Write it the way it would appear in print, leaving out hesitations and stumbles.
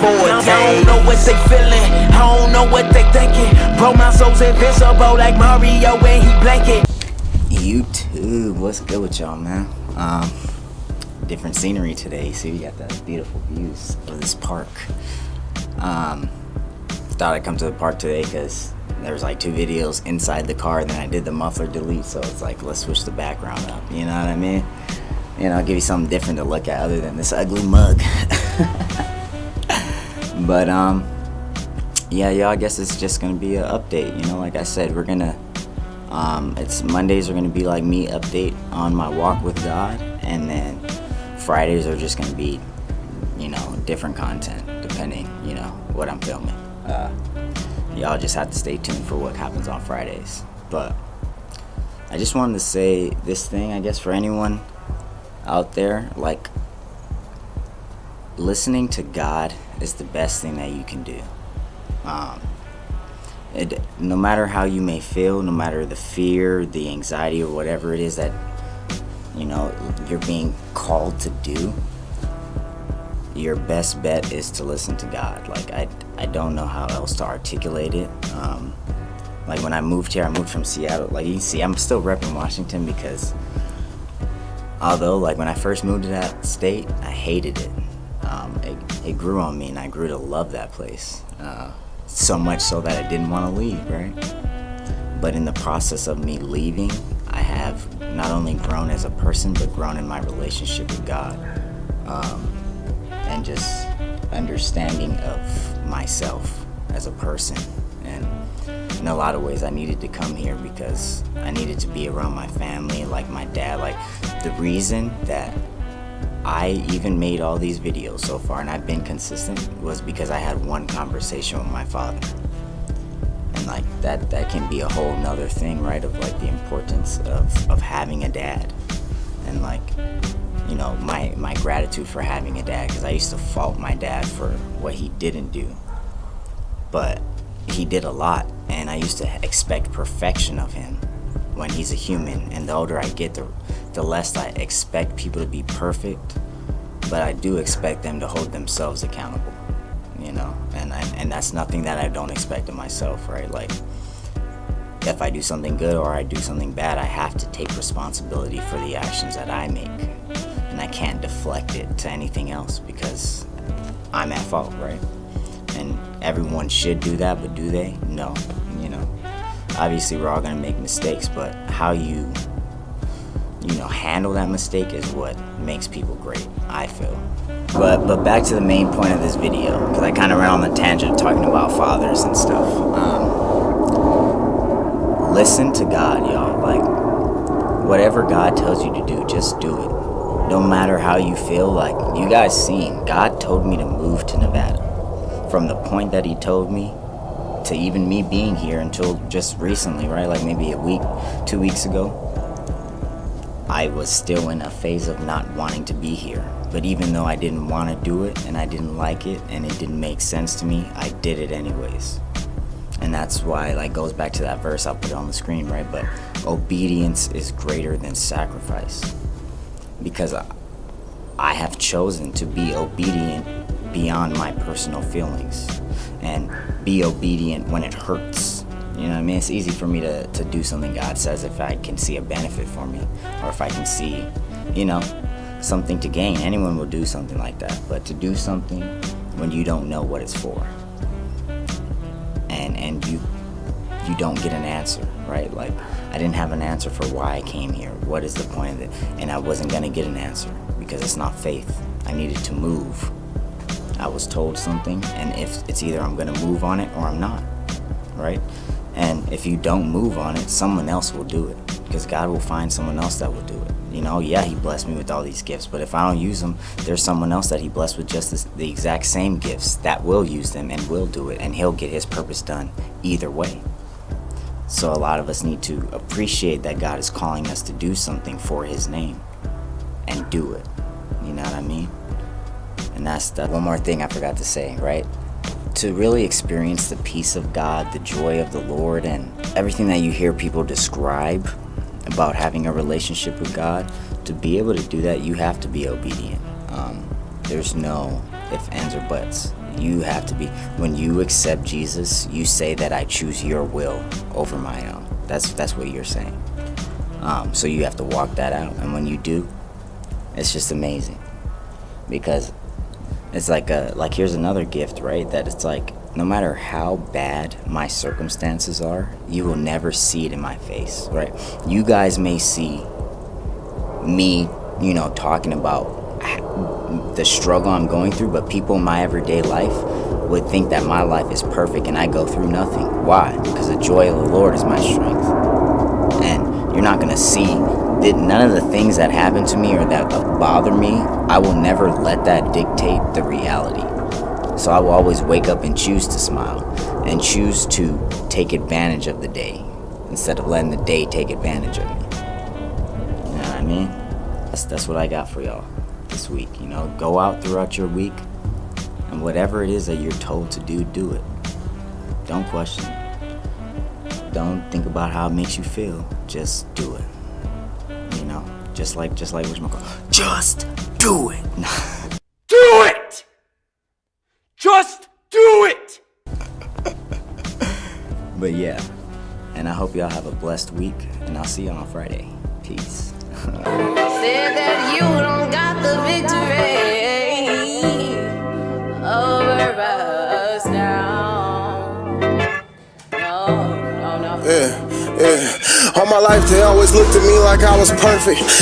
I don't know what they feeling, I don't know what they thinking. Bro, my soul's invincible like Mario when he blanket. YouTube, what's good with y'all, man? Different scenery today. See, we got the beautiful views of this park. Thought I'd come to the park today because there was like 2 videos inside the car, and then I did the muffler delete, so it's like, let's switch the background up, you know what I mean? You know, give you something different to look at other than this ugly mug. But yeah, y'all, I guess it's just gonna be an update. You know, like I said, we're gonna it's Mondays are gonna be like me update on my walk with God, and then Fridays are just gonna be, you know, different content depending, you know, what I'm filming. Y'all just have to stay tuned for what happens on Fridays. But I just wanted to say this thing, I guess, for anyone out there, like, listening to God is the best thing that you can do. No matter how you may feel, no matter the fear, the anxiety, or whatever it is that, you know, you're being called to do, your best bet is to listen to God. Like, I don't know how else to articulate it. Like, when I moved here, I moved from Seattle. Like, you can see, I'm still repping Washington because although, like, when I first moved to that state, I hated it. It grew on me, and I grew to love that place. So much so that I didn't want to leave, right? But in the process of me leaving, I have not only grown as a person, but grown in my relationship with God. And just understanding of myself as a person. And in a lot of ways, I needed to come here because I needed to be around my family, like my dad. Like, the reason that I even made all these videos so far, and I've been consistent, was because I had one conversation with my father. And like that can be a whole nother thing, right? Of like the importance of having a dad. And like, you know, my gratitude for having a dad, because I used to fault my dad for what he didn't do. But he did a lot, and I used to expect perfection of him when he's a human. And the older I get, the less I expect people to be perfect, but I do expect them to hold themselves accountable, you know, and that's nothing that I don't expect of myself, right? Like, if I do something good or I do something bad, I have to take responsibility for the actions that I make, and I can't deflect it to anything else because I'm at fault, right? And everyone should do that, but do they? No, you know, obviously we're all gonna make mistakes, but how you know, handle that mistake is what makes people great, I feel. But back to the main point of this video, because I kind of ran on the tangent talking about fathers and stuff. Listen to God, y'all. Like, whatever God tells you to do, just do it. No matter how you feel. Like, you guys seen, God told me to move to Nevada. From the point that he told me to even me being here until just recently, right? Like maybe a week, 2 weeks ago. I was still in a phase of not wanting to be here. But even though I didn't want to do it, and I didn't like it, and it didn't make sense to me, I did it anyways. And that's why, like, goes back to that verse, I'll put it on the screen, right? But obedience is greater than sacrifice. Because I have chosen to be obedient beyond my personal feelings. And be obedient when it hurts. You know what I mean? It's easy for me to do something God says if I can see a benefit for me, or if I can see, you know, something to gain. Anyone will do something like that. But to do something when you don't know what it's for, and you don't get an answer, right? Like, I didn't have an answer for why I came here. What is the point of it? And I wasn't gonna get an answer because it's not faith. I needed to move. I was told something, and if it's either I'm gonna move on it or I'm not, right? And if you don't move on it, someone else will do it, because God will find someone else that will do it. You know, yeah, he blessed me with all these gifts, but if I don't use them, there's someone else that he blessed with just the exact same gifts that will use them and will do it, and he'll get his purpose done either way. So a lot of us need to appreciate that God is calling us to do something for his name and do it. You know what I mean? And that's the one more thing I forgot to say, right? To really experience the peace of God, the joy of the Lord, and everything that you hear people describe about having a relationship with God, to be able to do that, you have to be obedient. There's no ifs, ands, or buts. You have to be. When you accept Jesus, you say that I choose your will over my own. That's what you're saying. So you have to walk that out, and when you do, it's just amazing. Because it's like here's another gift, right? That it's like, no matter how bad my circumstances are, you will never see it in my face, right? You guys may see me, talking about the struggle I'm going through, but people in my everyday life would think that my life is perfect and I go through nothing. Why? Because the joy of the Lord is my strength. And you're not gonna see that none of the things that happen to me or that bother me, I will never let that dictate the reality. So I will always wake up and choose to smile and choose to take advantage of the day instead of letting the day take advantage of me. You know what I mean? That's what I got for y'all this week. Go out throughout your week, and whatever it is that you're told to do, do it. Don't question it. Don't think about how it makes you feel. Just do it. Just like where's my call? Just do it. Do it! Just do it! But yeah, and I hope y'all have a blessed week, and I'll see y'all on Friday. Peace. Said that you don't got the victory over us now. No. Yeah. All my life they always looked at me like I was perfect.